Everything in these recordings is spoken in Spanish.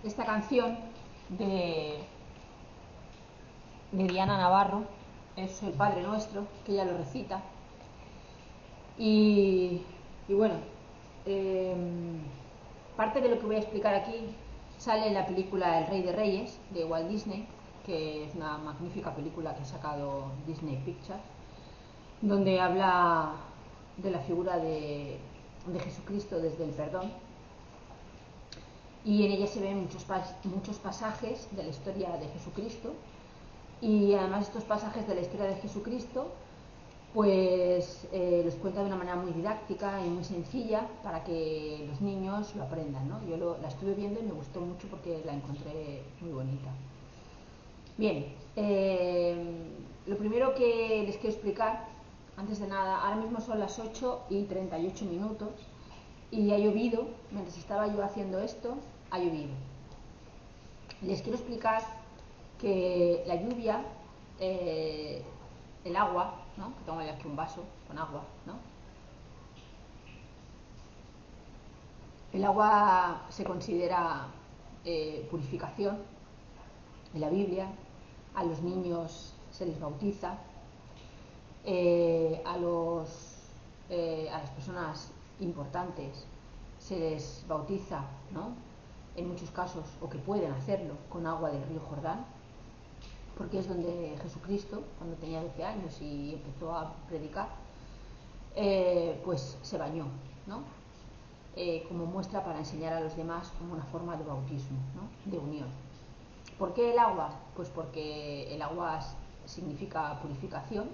esta canción de Diana Navarro, es el Padre Nuestro, que ella lo recita. Y bueno, parte de lo que voy a explicar aquí sale en la película El Rey de Reyes, de Walt Disney, que es una magnífica película que ha sacado Disney Pictures, donde habla de la figura de Jesucristo desde el perdón. Y en ella se ven muchos pasajes de la historia de Jesucristo, y además estos pasajes de la historia de Jesucristo pues los cuenta de una manera muy didáctica y muy sencilla para que los niños lo aprendan, ¿no? Yo la estuve viendo y me gustó mucho porque la encontré muy bonita. Bien, lo primero que les quiero explicar, antes de nada, ahora mismo son las 8:38 y ha llovido. Mientras estaba yo haciendo esto, ha llovido. Les quiero explicar que la lluvia, el agua, ¿no? Que tengo aquí un vaso con agua, ¿no? El agua se considera purificación en la Biblia. A los niños se les bautiza, a las personas importantes se les bautiza, ¿no? En muchos casos, o que pueden hacerlo, con agua del río Jordán, porque es donde Jesucristo, cuando tenía 12 años y empezó a predicar, pues se bañó, ¿no? Como muestra para enseñar a los demás como una forma de bautismo, ¿no? De unión. ¿Por qué el agua? Pues porque el agua significa purificación,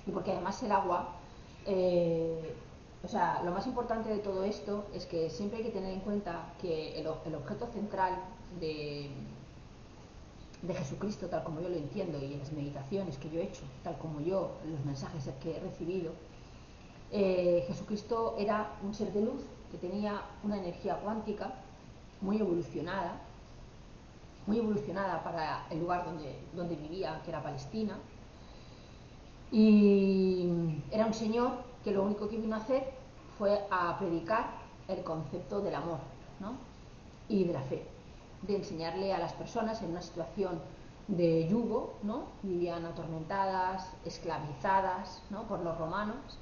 y porque además el agua, o sea, lo más importante de todo esto es que siempre hay que tener en cuenta que el objeto central de Jesucristo, tal como yo lo entiendo, y en las meditaciones que yo he hecho, tal como yo, los mensajes que he recibido, Jesucristo era un ser de luz que tenía una energía cuántica muy evolucionada para el lugar donde vivía, que era Palestina, y era un señor que lo único que vino a hacer fue a predicar el concepto del amor, ¿no? Y de la fe, de enseñarle a las personas en una situación de yugo, ¿no? Vivían atormentadas, esclavizadas, ¿no? Por los romanos.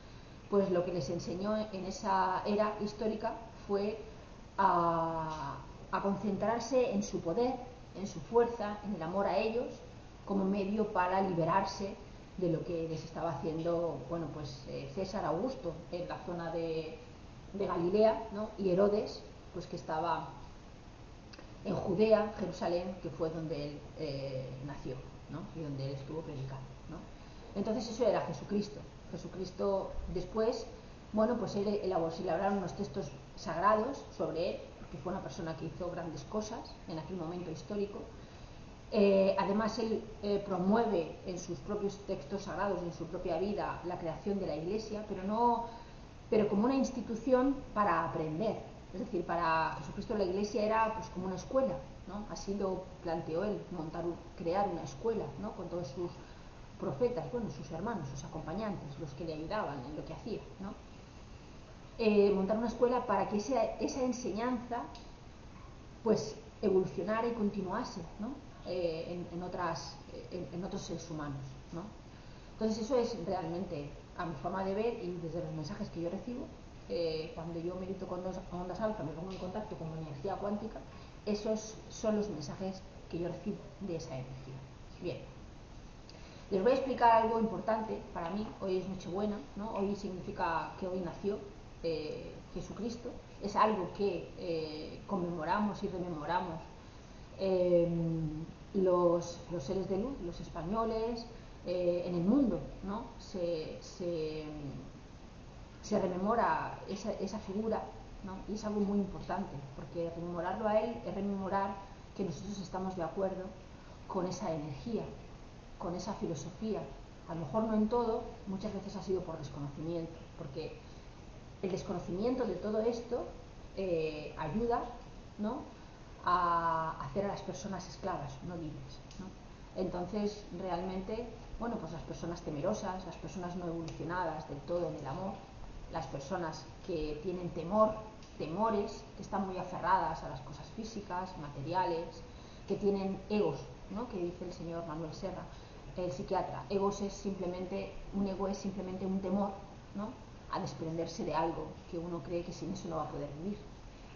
Pues lo que les enseñó en esa era histórica fue a concentrarse en su poder, en su fuerza, en el amor a ellos, como medio para liberarse de lo que les estaba haciendo, bueno, pues César Augusto en la zona de Galilea, ¿no? Y Herodes, pues que estaba en Judea, Jerusalén, que fue donde él nació, ¿no? Y donde él estuvo predicando, ¿no? Entonces eso era Jesucristo. Jesucristo después, bueno, pues él elaboraron unos textos sagrados sobre él, porque fue una persona que hizo grandes cosas en aquel momento histórico. Además él promueve en sus propios textos sagrados, en su propia vida, la creación de la Iglesia, pero como una institución para aprender. Es decir, para Jesucristo la Iglesia era pues como una escuela, ¿no? Así lo planteó él, crear una escuela, ¿no? Con todos sus profetas, bueno, sus hermanos, sus acompañantes, los que le ayudaban en lo que hacía, ¿no? Montar una escuela para que esa enseñanza pues evolucionara y continuase, ¿no? En otros seres humanos, ¿no? Entonces eso es realmente, a mi forma de ver y desde los mensajes que yo recibo, cuando yo medito con ondas alfa, me pongo en contacto con mi energía cuántica, esos son los mensajes que yo recibo de esa energía. Bien, les voy a explicar algo importante para mí. Hoy es Nochebuena, ¿no? Hoy significa que hoy nació Jesucristo. Es algo que conmemoramos y rememoramos los seres de luz, los españoles, en el mundo, ¿no? Se rememora esa figura, ¿no? Y es algo muy importante, porque rememorarlo a él es rememorar que nosotros estamos de acuerdo con esa energía, con esa filosofía. A lo mejor no en todo, muchas veces ha sido por desconocimiento, porque el desconocimiento de todo esto ayuda, ¿no? A hacer a las personas esclavas, no libres, ¿no? Entonces realmente, bueno, pues las personas temerosas, las personas no evolucionadas del todo en el amor, las personas que tienen temor temores, que están muy aferradas a las cosas físicas, materiales, que tienen egos, ¿no? Que dice el señor Manuel Serra, el psiquiatra. Un ego es simplemente un temor, ¿no? A desprenderse de algo que uno cree que sin eso no va a poder vivir.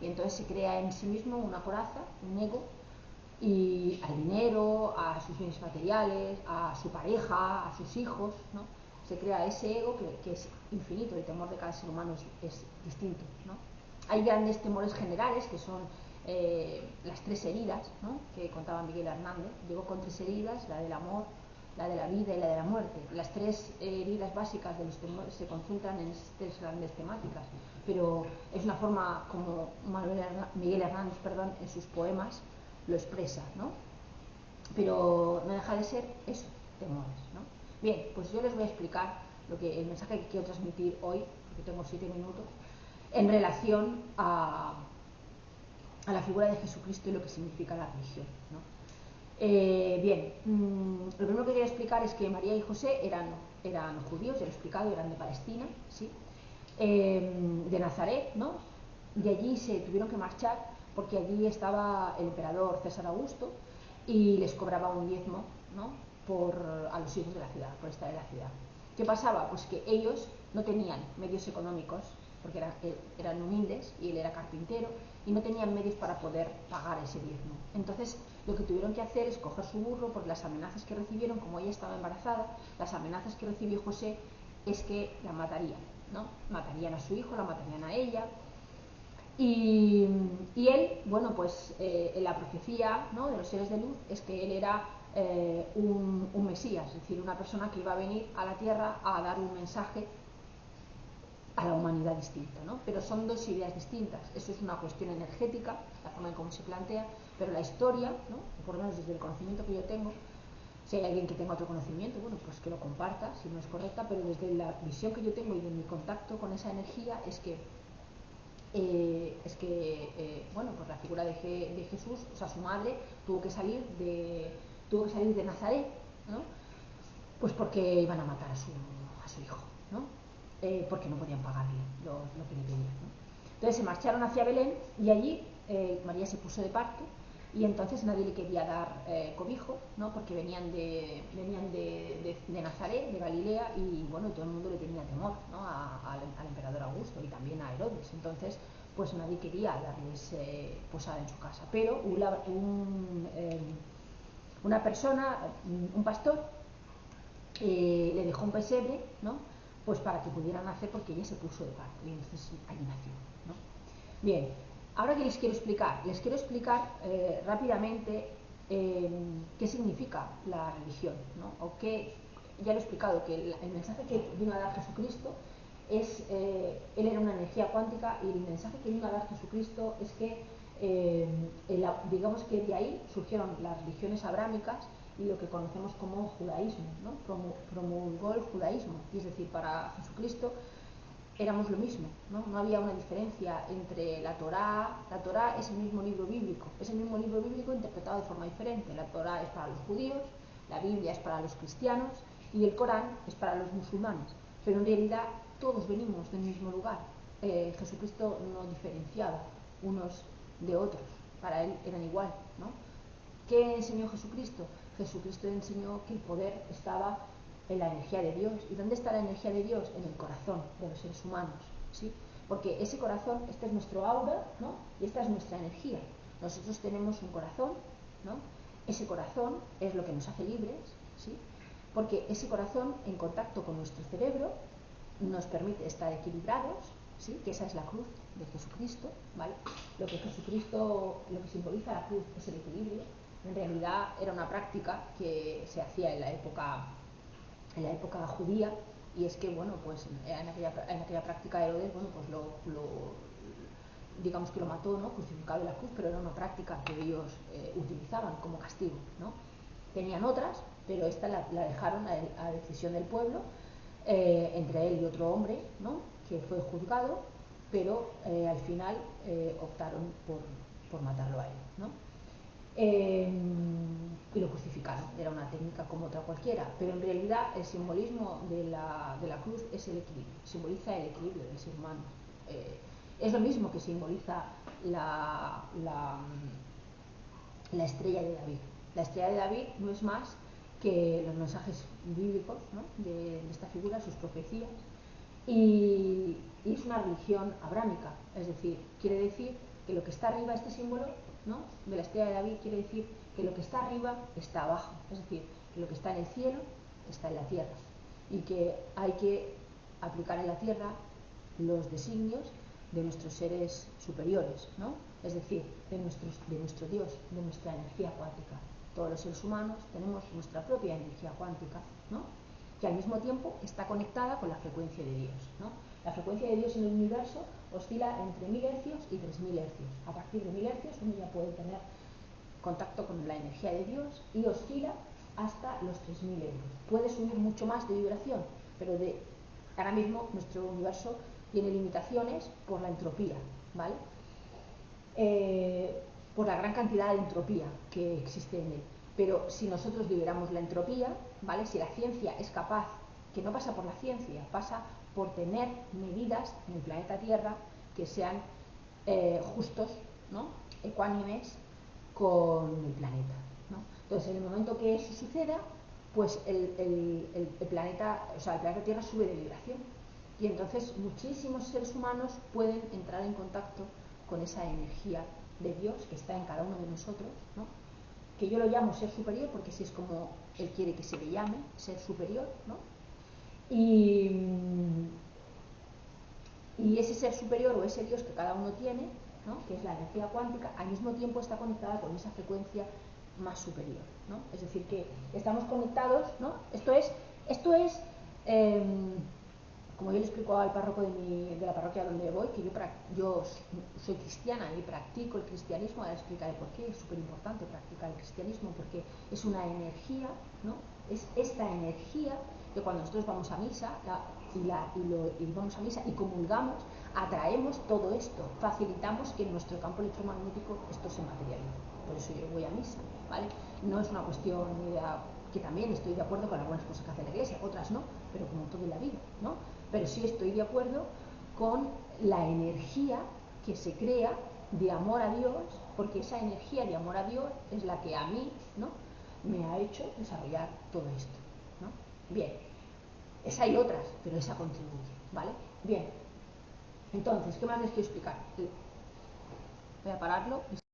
Y entonces se crea en sí mismo una coraza, un ego, y al dinero, a sus bienes materiales, a su pareja, a sus hijos, ¿no? Se crea ese ego que es infinito. El temor de cada ser humano es distinto, ¿no? Hay grandes temores generales que son las 3 heridas, ¿no? Que contaba Miguel Hernández. Llegó con 3 heridas: la del amor, la de la vida y la de la muerte. Las 3 heridas básicas de los temores se concentran en estas 3 grandes temáticas, pero es una forma como Miguel Hernández, en sus poemas lo expresa, ¿no? Pero no deja de ser eso, temores, ¿no? Bien, pues yo les voy a explicar el mensaje que quiero transmitir hoy, porque tengo 7 minutos, en relación a la figura de Jesucristo y lo que significa la religión, ¿no? Lo primero que quería explicar es que María y José eran judíos, ya lo he explicado, eran de Palestina, ¿sí? De Nazaret, ¿no? De allí se tuvieron que marchar porque allí estaba el emperador César Augusto y les cobraba un diezmo, ¿no? A los hijos de la ciudad, por estar en la ciudad. ¿Qué pasaba? Pues que ellos no tenían medios económicos, porque eran humildes y él era carpintero, y no tenían medios para poder pagar ese diezmo. Entonces lo que tuvieron que hacer es coger su burro, porque las amenazas que recibieron, como ella estaba embarazada, las amenazas que recibió José es que la matarían, ¿no? Matarían a su hijo, la matarían a ella. Y él, bueno, pues la profecía, ¿no?, de los seres de luz es que él era un Mesías, es decir, una persona que iba a venir a la tierra a dar un mensaje a la humanidad distinto, ¿no? Pero son 2 ideas distintas. Eso es una cuestión energética, la forma en cómo se plantea, pero la historia, ¿no?, por lo menos desde el conocimiento que yo tengo, si hay alguien que tenga otro conocimiento, bueno, pues que lo comparta si no es correcta, pero desde la visión que yo tengo y de mi contacto con esa energía es que bueno, pues la figura de Jesús, o sea, su madre tuvo que salir de Nazaret, ¿no? Pues porque iban a matar a su hijo, ¿no? Porque no podían pagarle lo que le pedían, ¿no? Entonces se marcharon hacia Belén y allí María se puso de parto y entonces nadie le quería dar cobijo, ¿no? Porque venían de Nazaret, de Galilea, y bueno, todo el mundo le tenía temor, ¿no?, al emperador Augusto y también a Herodes. Entonces pues nadie quería darles posada en su casa, pero una persona, un pastor, le dejó un pesebre, ¿no?, pues para que pudieran nacer, porque ella se puso de parto y entonces allí nació, ¿no? Bien, ahora que les quiero explicar rápidamente qué significa la religión, ¿no? Ya lo he explicado, que el mensaje que vino a dar Jesucristo él era una energía cuántica, y el mensaje que vino a dar Jesucristo es que digamos que de ahí surgieron las religiones abrámicas y lo que conocemos como judaísmo, ¿no? Promulgó el judaísmo, y es decir, para Jesucristo éramos lo mismo, ¿no? No había una diferencia entre la Torá. La Torá es el mismo libro bíblico, interpretado de forma diferente. La Torá es para los judíos, la Biblia es para los cristianos y el Corán es para los musulmanes, pero en realidad todos venimos del mismo lugar. Jesucristo no diferenciaba unos de otros, para él eran igual, ¿no? ¿Qué enseñó Jesucristo? Jesucristo enseñó que el poder estaba en la energía de Dios. ¿Y dónde está la energía de Dios? En el corazón de los seres humanos, ¿sí? Porque ese corazón, este es nuestro aura, ¿no?, y esta es nuestra energía. Nosotros tenemos un corazón, ¿no? Ese corazón es lo que nos hace libres, ¿sí? Porque ese corazón, en contacto con nuestro cerebro, nos permite estar equilibrados, ¿sí?, que esa es la cruz de Jesucristo, ¿vale? Lo que simboliza la cruz es el equilibrio. En realidad era una práctica que se hacía en la época judía, y es que, bueno, pues en aquella práctica Herodes, bueno, pues digamos que lo mató, ¿no?, crucificado en la cruz, pero era una práctica que ellos utilizaban como castigo, ¿no? Tenían otras, pero esta la dejaron a decisión del pueblo, entre él y otro hombre, ¿no?, que fue juzgado, pero al final optaron por matarlo a él, ¿no? Y lo crucificaron. Era una técnica como otra cualquiera, pero en realidad el simbolismo de la cruz es el equilibrio, simboliza el equilibrio del ser humano. Es lo mismo que simboliza la estrella de David. La estrella de David no es más que los mensajes bíblicos, ¿no?, de esta figura, sus profecías, y es una religión abrámica, es decir, quiere decir que lo que está arriba, este símbolo, ¿no?, de la estrella de David, quiere decir que lo que está arriba está abajo, es decir, que lo que está en el cielo está en la tierra, y que hay que aplicar en la tierra los designios de nuestros seres superiores, ¿no?, es decir, de nuestro Dios, de nuestra energía cuántica. Todos los seres humanos tenemos nuestra propia energía cuántica, ¿no?, que al mismo tiempo está conectada con la frecuencia de Dios, ¿no? La frecuencia de Dios en el universo oscila entre 1000 hercios y 3000 hercios. A partir de 1000 hercios uno ya puede tener contacto con la energía de Dios y oscila hasta los 3000 hercios. Puede subir mucho más de vibración, pero ahora mismo nuestro universo tiene limitaciones por la entropía, ¿vale? Por la gran cantidad de entropía que existe en él. Pero si nosotros liberamos la entropía, ¿vale?, si la ciencia es capaz, que no pasa por la ciencia, pasa por tener medidas en el planeta Tierra que sean justos, ¿no?, ecuánimes con el planeta, ¿no? Entonces, en el momento que eso suceda, pues el planeta, o sea, el planeta Tierra sube de vibración, y entonces muchísimos seres humanos pueden entrar en contacto con esa energía de Dios que está en cada uno de nosotros, ¿no?, que yo lo llamo ser superior porque así es como Él quiere que se le llame, ser superior, ¿no? Y ese ser superior o ese Dios que cada uno tiene, ¿no?, que es la energía cuántica, al mismo tiempo está conectada con esa frecuencia más superior, ¿no? Es decir, que estamos conectados, ¿no? Esto es como yo le explico al párroco de la parroquia donde voy, que yo soy cristiana y practico el cristianismo. Ahora explicaré por qué es súper importante practicar el cristianismo, porque es una energía, ¿no? Es esta energía que cuando nosotros vamos a misa vamos a misa y comulgamos, atraemos todo esto, facilitamos que en nuestro campo electromagnético esto se materialice. Por eso yo voy a misa, ¿vale? No es una cuestión que también estoy de acuerdo con algunas cosas que hace la Iglesia, otras no, pero como todo en la vida, ¿no? Pero sí estoy de acuerdo con la energía que se crea de amor a Dios, porque esa energía de amor a Dios es la que a mí, ¿no?, me ha hecho desarrollar todo esto, ¿no? Bien, esa hay otras, pero esa contribuye, ¿vale? Bien, entonces, ¿qué más les quiero explicar? Voy a pararlo.